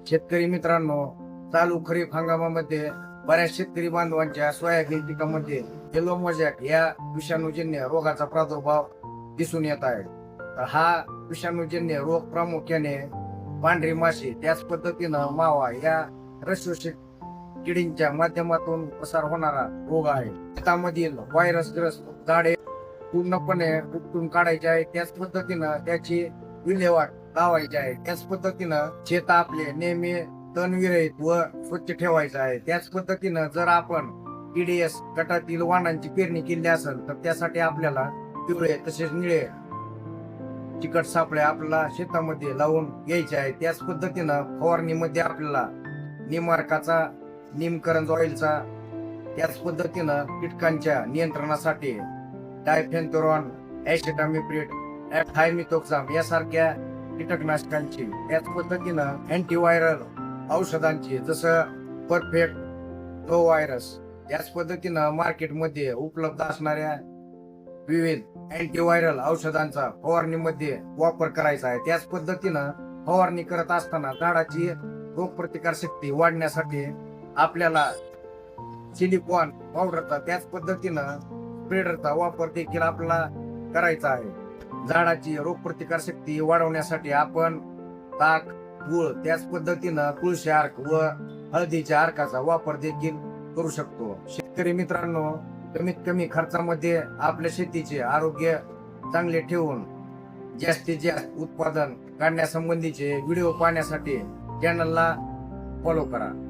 शेतकरी मित्रांनो, चालू खरीप हंगामामध्ये बऱ्याच शेतकरी बांधवांच्या सोयाबीन पिकामध्ये येलो मोजॅक या विषाणूजन्य रोगाचा प्रादुर्भाव दिसून येत आहे. हा विषाणूजन्य रोग प्रामुख्याने पांढरी माशी, त्याच पद्धतीनं मावा या रसशोषक किडींच्या माध्यमातून प्रसार होणारा रोग आहे. शेतामधील व्हायरसग्रस्त झाडे पूर्णपणे उपटून काढायचे आहे. त्याच पद्धतीनं त्याची विल्हेवाट लावायची आहे. त्याच पद्धतीनं शेत आपले नेहमी तणविरहित व स्वच्छ ठेवायचं आहे. त्याच पद्धतीनं जर आपण TDS गटातील वाणांची पेरणी केली असेल तर त्यासाठी आपल्याला पिवळे तसेच निळे चिकट सापळे आपल्याला शेतामध्ये लावून घ्यायचे आहे. त्याच पद्धतीनं फवारणीमध्ये आपल्याला निमर्काचा, निमकरंज ऑइलचा, त्याच पद्धतीनं कीटकांच्या नियंत्रणासाठी डायफेन्थोरॉन, ॲसिटामिप्रिड, थायमिथोक्साम यासारख्या कीटकनाशकांची, त्याच पद्धतीनं अँटीव्हायरल औषधांची जसं परफेक्ट नो व्हायरस, त्याच पद्धतीनं मार्केटमध्ये उपलब्ध असणाऱ्या विविध अँटीव्हायरल औषधांचा फवारणीमध्ये वापर करायचा आहे. त्याच पद्धतीनं फवारणी करत असताना झाडाची रोगप्रतिकार शक्ती वाढण्यासाठी आपल्याला सिलिकॉन पावडरचा, त्याच पद्धतीनं स्प्रेडरचा वापर देखील आपल्याला करायचा आहे. झाडाची रोगप्रतिकार शक्ती वाढवण्यासाठी आपण ताक, गुळ, त्याच पद्धतीनं तुळशी अर्क व हळदीच्या अर्काचा वापर देखील करू शकतो. शेतकरी मित्रांनो, कमीत कमी खर्चामध्ये आपल्या शेतीचे आरोग्य चांगले ठेवून जास्तीत जास्त उत्पादन काढण्यासंबंधीचे व्हिडिओ पाहण्यासाठी चॅनलला फॉलो करा.